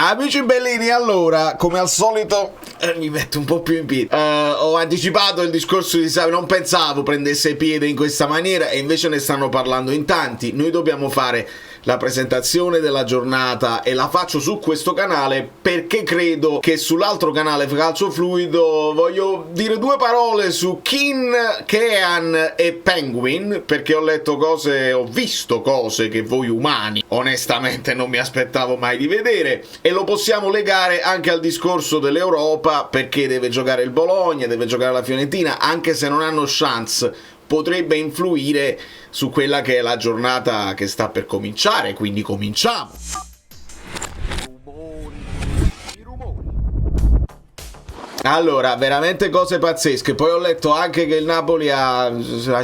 Amici bellini, allora, come al solito, mi metto un po' più in piedi. Ho anticipato il discorso di Savio, non pensavo prendesse piede in questa maniera e invece ne stanno parlando in tanti. Noi dobbiamo fare la presentazione della giornata e la faccio su questo canale perché credo che sull'altro canale Calcio Fluido voglio dire due parole su Keane, Kean e Penguin, perché ho letto cose, ho visto cose che voi umani onestamente non mi aspettavo mai di vedere, e lo possiamo legare anche al discorso dell'Europa, perché deve giocare il Bologna, deve giocare la Fiorentina, anche se non hanno chance potrebbe influire su quella che è la giornata che sta per cominciare, quindi cominciamo. Allora, veramente cose pazzesche. Poi ho letto anche che il Napoli ha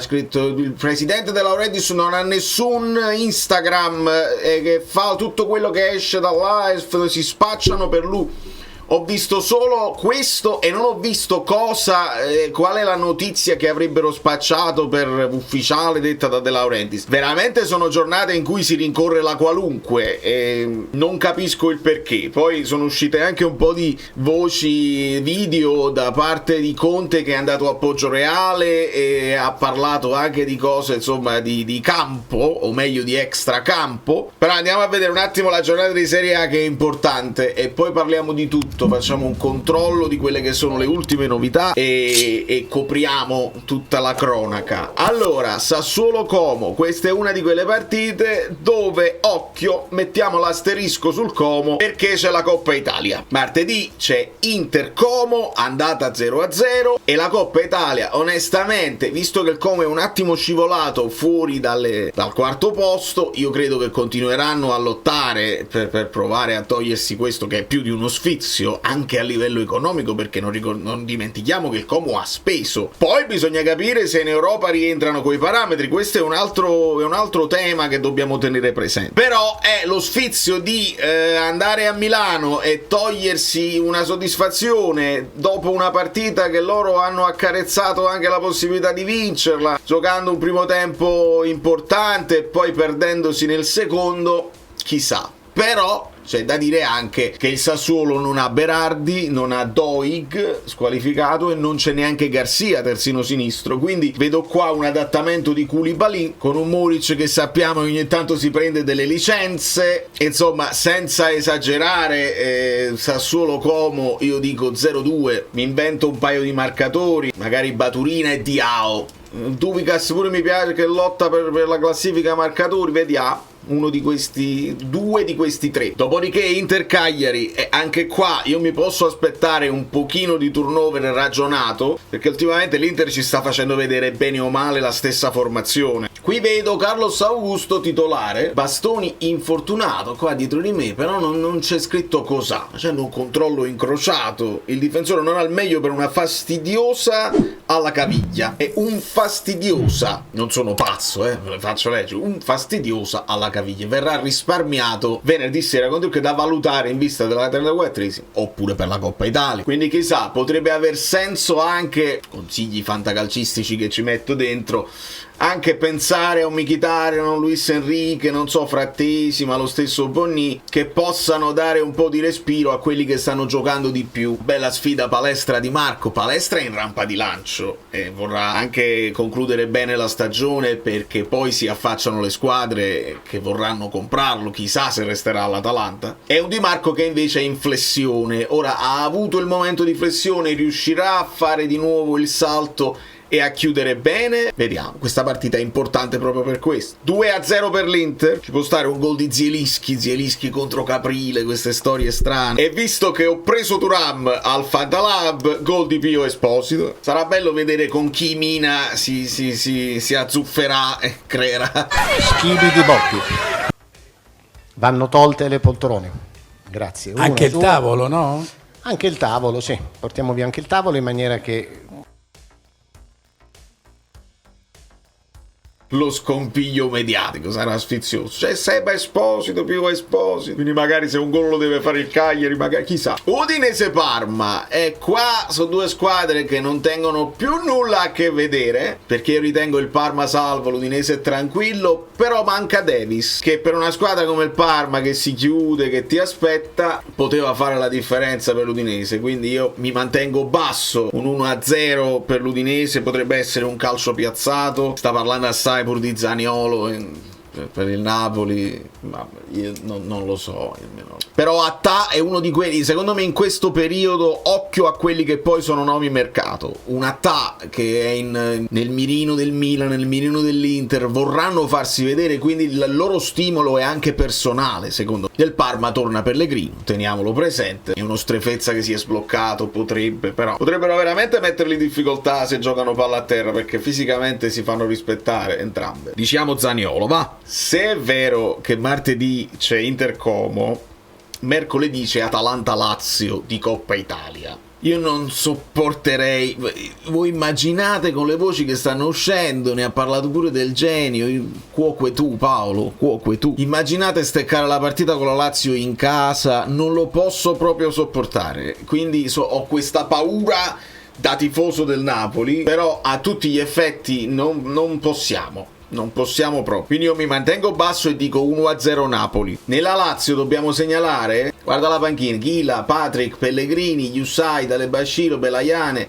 scritto il presidente De Laurentiis non ha nessun Instagram e che fa tutto quello che esce da là e si spacciano per lui. Ho visto solo questo e non ho visto qual è la notizia che avrebbero spacciato per ufficiale detta da De Laurentiis. Veramente sono giornate in cui si rincorre la qualunque e non capisco il perché. Poi sono uscite anche un po' di voci video da parte di Conte che è andato a Poggioreale e ha parlato anche di cose, insomma, di campo, o meglio di extracampo. Però andiamo a vedere un attimo la giornata di Serie A, che è importante, e poi parliamo di tutto. Facciamo un controllo di quelle che sono le ultime novità e copriamo tutta la cronaca. Allora, Sassuolo-Como, questa è una di quelle partite dove, occhio, mettiamo l'asterisco sul Como perché c'è la Coppa Italia. Martedì c'è Inter-Como, andata 0-0, e la Coppa Italia, onestamente, visto che il Como è un attimo scivolato fuori dal quarto posto, io credo che continueranno a lottare per provare a togliersi questo che è più di uno sfizio anche a livello economico, perché non dimentichiamo che il Como ha speso. Poi bisogna capire se in Europa rientrano quei parametri, questo è un altro tema che dobbiamo tenere presente. Però è lo sfizio di andare a Milano e togliersi una soddisfazione dopo una partita che loro hanno accarezzato anche la possibilità di vincerla, giocando un primo tempo importante e poi perdendosi nel secondo, chissà. Però c'è da dire anche che il Sassuolo non ha Berardi, non ha Doig squalificato e non c'è neanche Garcia terzino sinistro, quindi vedo qua un adattamento di Koulibaly con un Muric che sappiamo che ogni tanto si prende delle licenze. Insomma, senza esagerare, Sassuolo-Como io dico 0-2, mi invento un paio di marcatori, magari Baturina e Diao. Duvicas pure mi piace che lotta per la classifica marcatori, vediamo uno di questi, due di questi tre. Dopodiché Inter-Cagliari, e anche qua io mi posso aspettare un pochino di turnover ragionato, perché ultimamente l'Inter ci sta facendo vedere bene o male la stessa formazione. Qui vedo Carlos Augusto titolare, Bastoni infortunato qua dietro di me, però non c'è scritto cosa, facendo un controllo incrociato. Il difensore non ha il meglio per una fastidiosa alla caviglia, è un fastidiosa, non sono pazzo, ve le faccio leggere, un fastidiosa alla caviglia. Verrà risparmiato venerdì sera contro, che da valutare in vista della 34esima oppure per la Coppa Italia. Quindi chissà, potrebbe aver senso anche, consigli fantacalcistici che ci metto dentro, anche pensare a un Mkhitaryan, a un Luis Enrique, non so, Frattesi, ma lo stesso Bonni, che possano dare un po' di respiro a quelli che stanno giocando di più. Bella sfida Palestra di Marco. Palestra è in rampa di lancio e vorrà anche concludere bene la stagione, perché poi si affacciano le squadre che vorranno comprarlo, chissà se resterà all'Atalanta. È un Di Marco che invece è in flessione. Ora ha avuto il momento di flessione, riuscirà a fare di nuovo il salto e a chiudere bene? Vediamo, questa partita è importante proprio per questo. 2-0 per l'Inter, ci può stare un gol di Zielinski contro Caprile, queste storie strane. E visto che ho preso Thuram al Fantalab, gol di Pio Esposito. Sarà bello vedere con chi Mina si azzufferà e creerà schidi di bocchi. Vanno tolte le poltrone, grazie. Anche il tavolo, no? Anche il tavolo, sì, portiamo via anche il tavolo in maniera che lo scompiglio mediatico, sarà sfizioso. C'è Seba Esposito, più Esposito, quindi magari se un gol lo deve fare il Cagliari, magari chissà. Udinese-Parma, e qua sono due squadre che non tengono più nulla a che vedere, perché io ritengo il Parma salvo, l'Udinese è tranquillo, però manca Davis, che per una squadra come il Parma che si chiude, che ti aspetta, poteva fare la differenza per l'Udinese, quindi io mi mantengo basso. Un 1-0 per l'Udinese potrebbe essere un calcio piazzato, sta parlando assai pur di Zaniolo per il Napoli, ma io non lo so. Però Attà è uno di quelli, secondo me in questo periodo, occhio a quelli che poi sono nomi mercato. Un Attà che è nel mirino del Milan, nel mirino dell'Inter, vorranno farsi vedere, quindi il loro stimolo è anche personale, secondo me. Del Parma torna Pellegrino, teniamolo presente, è uno strefezza che si è sbloccato, potrebbero veramente metterli in difficoltà se giocano palla a terra, perché fisicamente si fanno rispettare entrambe. Diciamo Zaniolo, va? Se è vero che martedì c'è Inter-Como, mercoledì c'è Atalanta-Lazio di Coppa Italia. Io non sopporterei. Voi immaginate, con le voci che stanno uscendo, ne ha parlato pure Del Genio, cuoque tu Paolo, cuoque tu. Immaginate steccare la partita con la Lazio in casa, non lo posso proprio sopportare. Quindi ho questa paura da tifoso del Napoli, però a tutti gli effetti non possiamo. Non possiamo proprio. Quindi io mi mantengo basso e dico 1-0 Napoli. Nella Lazio dobbiamo segnalare, guarda la panchina, Ghila, Patrick, Pellegrini, Yusai, Dalebashiro, Belaiane,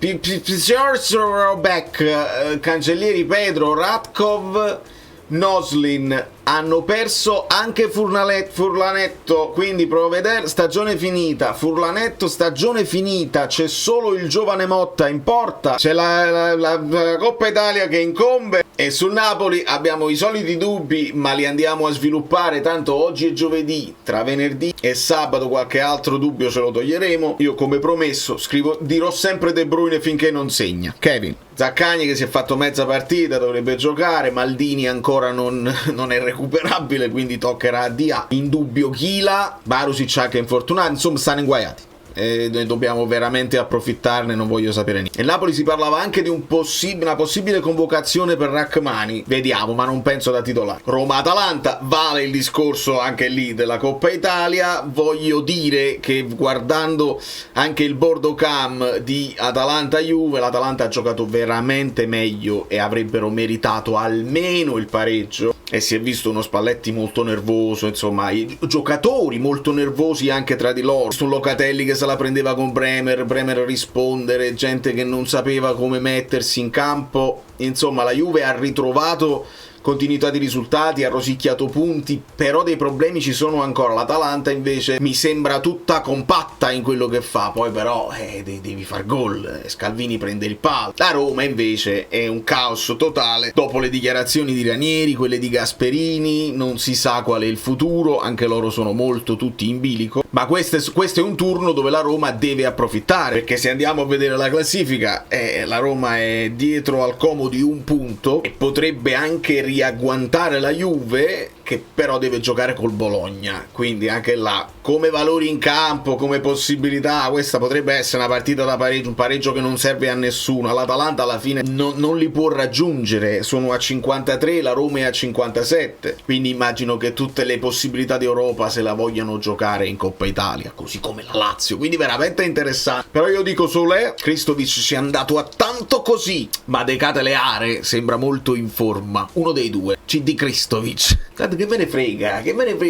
Beck, Cancellieri, Pedro, Ratkov, Noslin. Hanno perso anche Furlanetto, quindi provvedere, stagione finita. Furlanetto, stagione finita, c'è solo il giovane Motta in porta, c'è la Coppa Italia che incombe, e sul Napoli abbiamo i soliti dubbi, ma li andiamo a sviluppare, tanto oggi è giovedì, tra venerdì e sabato qualche altro dubbio ce lo toglieremo. Io, come promesso, dirò sempre De Bruyne finché non segna. Kevin Zaccagni, che si è fatto mezza partita, dovrebbe giocare. Maldini ancora non è recuperabile, quindi toccherà a Dia. In dubbio Ghila, Barusic anche infortunato, insomma stanno inguaiati. Noi dobbiamo veramente approfittarne, non voglio sapere niente. Nel Napoli si parlava anche di una possibile convocazione per Rachmani, vediamo, ma non penso da titolare. Roma-Atalanta, vale il discorso anche lì della Coppa Italia. Voglio dire che guardando anche il bordo cam di Atalanta-Juve, l'Atalanta ha giocato veramente meglio e avrebbero meritato almeno il pareggio, e si è visto uno Spalletti molto nervoso, insomma i giocatori molto nervosi anche tra di loro. Un Locatelli che se la prendeva con Bremer rispondere, gente che non sapeva come mettersi in campo. Insomma, la Juve ha ritrovato continuità di risultati, ha rosicchiato punti, però dei problemi ci sono ancora. L'Atalanta invece mi sembra tutta compatta in quello che fa, poi però devi far gol, Scalvini prende il palo. La Roma invece è un caos totale, dopo le dichiarazioni di Ranieri, quelle di Gasperini, non si sa qual è il futuro, anche loro sono molto tutti in bilico, ma questo è un turno dove la Roma deve approfittare, perché se andiamo a vedere la classifica, la Roma è dietro al Como di un punto e potrebbe anche riagguantare la Juve, che però deve giocare col Bologna, quindi anche là, come valori in campo, come possibilità, questa potrebbe essere una partita da pareggio, un pareggio che non serve a nessuno. L'Atalanta alla fine non li può raggiungere, sono a 53, la Roma è a 57, quindi immagino che tutte le possibilità di Europa se la vogliano giocare in Coppa Italia, così come la Lazio, quindi veramente interessante. Però io dico Solé, Kristovic ci è andato a tanto così, ma De Ketelaere sembra molto in forma, uno dei due, CD Kristovic. Che me ne frega,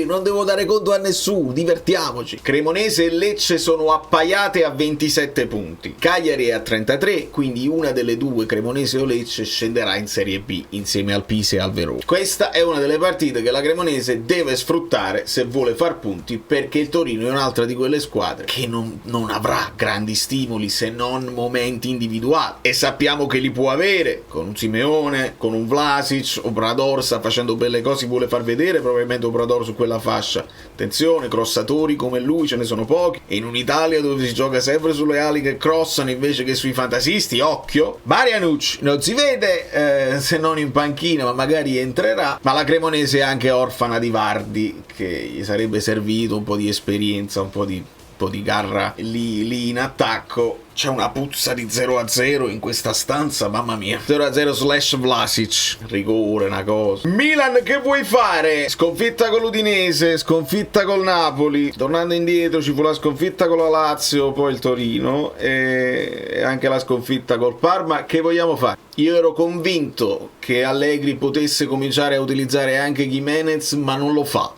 non devo dare conto a nessuno, divertiamoci. Cremonese e Lecce sono appaiate a 27 punti, Cagliari è a 33, quindi una delle due, Cremonese o Lecce, scenderà in Serie B insieme al Pisa e al Verona. Questa è una delle partite che la Cremonese deve sfruttare se vuole far punti, perché il Torino è un'altra di quelle squadre che non avrà grandi stimoli se non momenti individuali, e sappiamo che li può avere con un Simeone, con un Vlasic. Obrador sta facendo belle cose, vuole far vedere probabilmente Obrador su quella fascia. Attenzione, crossatori come lui ce ne sono pochi, e in un'Italia dove si gioca sempre sulle ali che crossano invece che sui fantasisti, occhio. Marianucci non si vede se non in panchina, ma magari entrerà. Ma la Cremonese è anche orfana di Vardi, che gli sarebbe servito un po' di esperienza, un po' di po' di garra lì in attacco. C'è una puzza di 0-0 in questa stanza, mamma mia. 0-0 / Vlasic, rigore, una cosa. Milan, che vuoi fare? Sconfitta con l'Udinese, sconfitta col Napoli, tornando indietro ci fu la sconfitta con la Lazio, poi il Torino e anche la sconfitta col Parma. Che vogliamo fare? Io ero convinto che Allegri potesse cominciare a utilizzare anche Gimenez, ma non lo fa.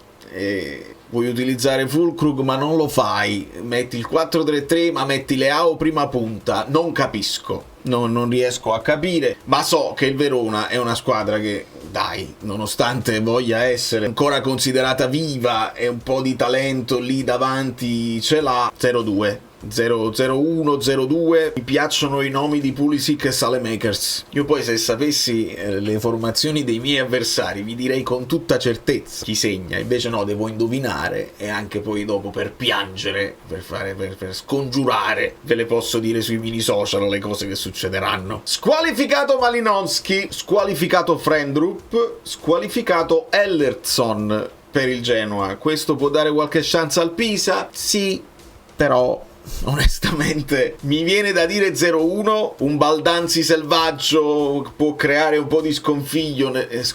Vuoi utilizzare Füllkrug ma non lo fai, metti il 4-3-3 ma metti Leao prima punta, non capisco, non riesco a capire, ma so che il Verona è una squadra che, dai, nonostante voglia essere ancora considerata viva e un po' di talento lì davanti ce l'ha. 0-2 0-1, 0-2. Mi piacciono i nomi di Pulisic e Saelemaekers. Io poi, se sapessi le formazioni dei miei avversari, vi direi con tutta certezza chi segna. Invece no, devo indovinare, e anche poi dopo per piangere, per scongiurare, ve le posso dire sui mini social le cose che succederanno. Squalificato Malinowski, squalificato Frendrup, squalificato Ellerson per il Genoa. Questo può dare qualche chance al Pisa? Sì, però onestamente mi viene da dire 0-1. Un Baldanzi selvaggio può creare un po' di sconfiglio il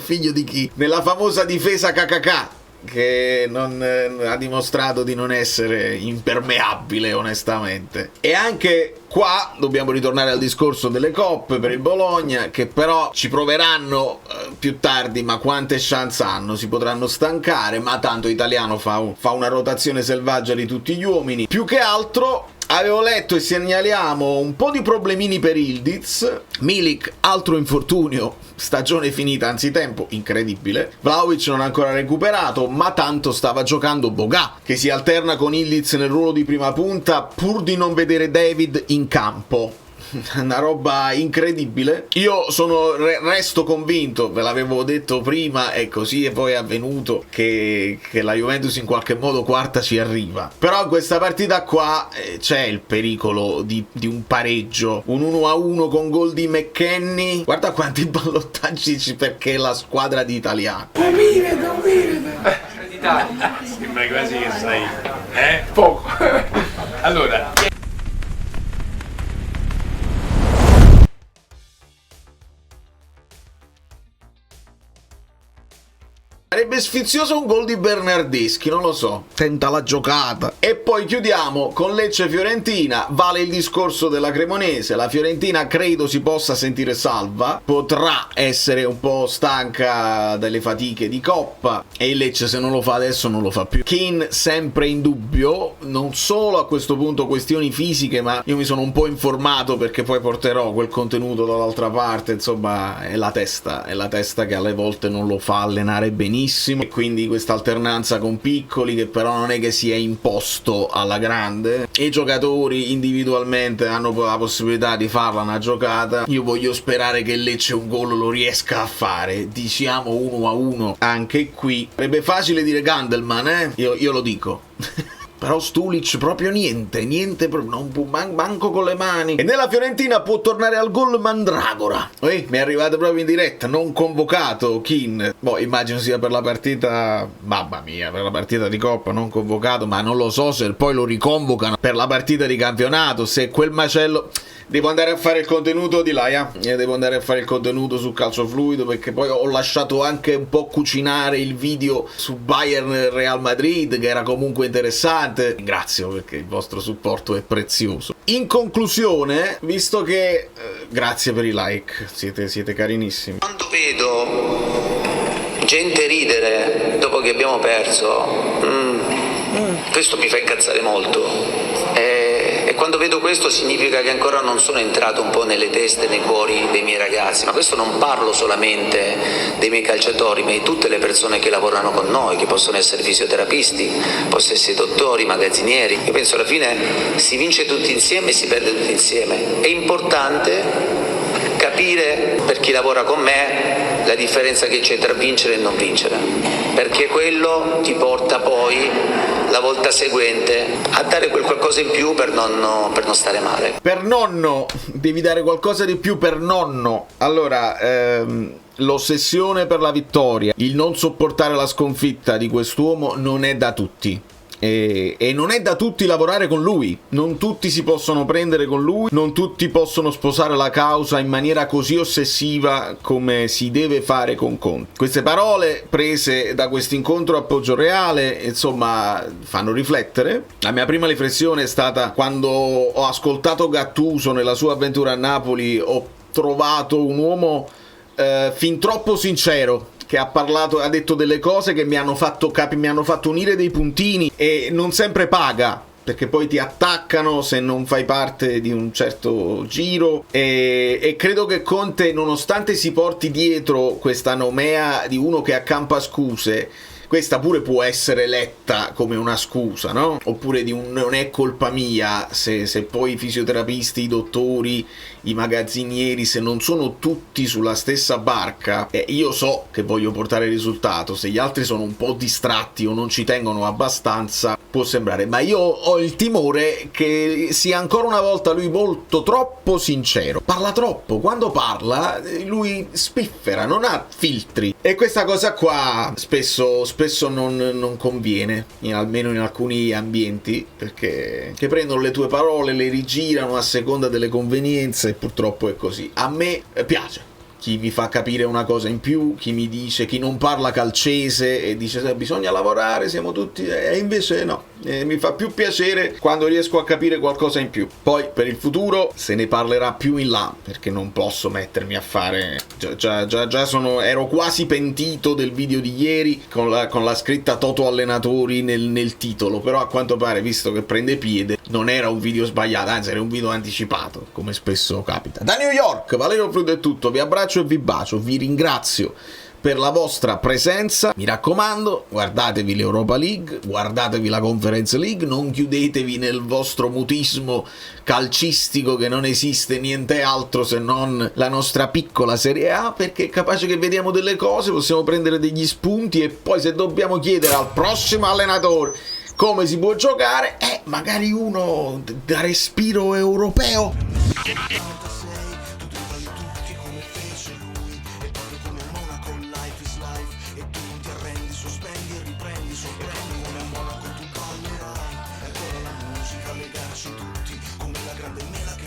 figlio di chi? Nella famosa difesa KKK, che ha dimostrato di non essere impermeabile, onestamente. E anche qua dobbiamo ritornare al discorso delle coppe per il Bologna, che però ci proveranno più tardi, ma quante chance hanno? Si potranno stancare, ma tanto Italiano fa una rotazione selvaggia di tutti gli uomini. Più che altro avevo letto e segnaliamo un po' di problemini per Ildiz. Milik, altro infortunio, stagione finita anzitempo, incredibile. Vlahovic non ha ancora recuperato, ma tanto stava giocando Boga, che si alterna con Ildiz nel ruolo di prima punta pur di non vedere David in campo. Una roba incredibile. Io resto convinto, ve l'avevo detto prima e così e poi è avvenuto, che la Juventus in qualche modo quarta ci arriva. Però in questa partita qua c'è il pericolo di un pareggio, un 1-1 con gol di McKennie. Guarda quanti ballottaggi perché la squadra di Italiano. D'Italia. Sembra quasi che sai, poco. Allora, sarebbe sfizioso un gol di Bernardeschi, non lo so, tenta la giocata. E poi chiudiamo con Lecce-Fiorentina. Vale il discorso della Cremonese, la Fiorentina credo si possa sentire salva, potrà essere un po' stanca dalle fatiche di Coppa, e il Lecce, se non lo fa adesso, non lo fa più. Keane sempre in dubbio, non solo a questo punto questioni fisiche, ma io mi sono un po' informato perché poi porterò quel contenuto dall'altra parte. Insomma, è la testa che alle volte non lo fa allenare benissimo, e quindi questa alternanza con piccoli, che però non è che si è imposto alla grande, e i giocatori individualmente hanno la possibilità di farla una giocata. Io voglio sperare che il Lecce un gol lo riesca a fare, diciamo 1-1 anche qui. Sarebbe facile dire Gandelman, io lo dico. Però Stulic proprio niente, non può manco con le mani. E nella Fiorentina può tornare al gol Mandragora. Mi è arrivato proprio in diretta, non convocato Keane. Boh, immagino sia per la partita, mamma mia, per la partita di Coppa, non convocato, ma non lo so se poi lo riconvocano per la partita di campionato, se quel macello... Devo andare a fare il contenuto di là, devo andare a fare il contenuto su Calcio Fluido, perché poi ho lasciato anche un po' cucinare il video su Bayern Real Madrid, che era comunque interessante. Ringrazio, perché il vostro supporto è prezioso. In conclusione, visto che grazie per i like, siete carinissimi. Quando vedo gente ridere dopo che abbiamo perso, questo mi fa incazzare molto. E quando vedo questo significa che ancora non sono entrato un po' nelle teste, nei cuori dei miei ragazzi. Ma questo non parlo solamente dei miei calciatori, ma di tutte le persone che lavorano con noi, che possono essere fisioterapisti, possono essere dottori, magazzinieri. Io penso alla fine si vince tutti insieme e si perde tutti insieme. È importante capire, per chi lavora con me, la differenza che c'è tra vincere e non vincere, perché quello ti porta poi la volta seguente a dare quel qualcosa in più per non stare male. Per nonno, devi dare qualcosa di più per nonno. Allora, l'ossessione per la vittoria, il non sopportare la sconfitta di quest'uomo non è da tutti. e non è da tutti lavorare con lui, non tutti si possono prendere con lui, non tutti possono sposare la causa in maniera così ossessiva come si deve fare con Conte. Queste parole prese da questo incontro a Poggioreale, insomma, fanno riflettere. La mia prima riflessione è stata quando ho ascoltato Gattuso nella sua avventura a Napoli. Ho trovato un uomo fin troppo sincero, che ha detto delle cose che mi hanno fatto unire dei puntini, e non sempre paga, perché poi ti attaccano se non fai parte di un certo giro, e credo che Conte, nonostante si porti dietro questa nomea di uno che accampa scuse, questa pure può essere letta come una scusa, no? Oppure di un non è colpa mia, se poi i fisioterapisti, i dottori, i magazzinieri, se non sono tutti sulla stessa barca, io so che voglio portare risultato, se gli altri sono un po' distratti o non ci tengono abbastanza, può sembrare, ma io ho il timore che sia ancora una volta lui molto troppo sincero, parla troppo, quando parla lui spiffera, non ha filtri, e questa cosa qua spesso non conviene, almeno in alcuni ambienti, perché che prendono le tue parole, le rigirano a seconda delle convenienze, e purtroppo è così. A me piace chi mi fa capire una cosa in più, chi mi dice, chi non parla calcese e dice bisogna lavorare, siamo tutti, e invece no, mi fa più piacere quando riesco a capire qualcosa in più. Poi per il futuro se ne parlerà più in là, perché non posso mettermi a fare, ero quasi pentito del video di ieri con la scritta Toto Allenatori nel titolo, però a quanto pare, visto che prende piede, non era un video sbagliato, anzi era un video anticipato, come spesso capita. Da New York, Valerio Frudo è tutto, vi abbraccio e vi bacio, vi ringrazio per la vostra presenza, mi raccomando, guardatevi l'Europa League, guardatevi la Conference League, non chiudetevi nel vostro mutismo calcistico che non esiste niente altro se non la nostra piccola Serie A, perché è capace che vediamo delle cose, possiamo prendere degli spunti, e poi se dobbiamo chiedere al prossimo allenatore come si può giocare, magari uno da respiro europeo. Tutti come la grande mela che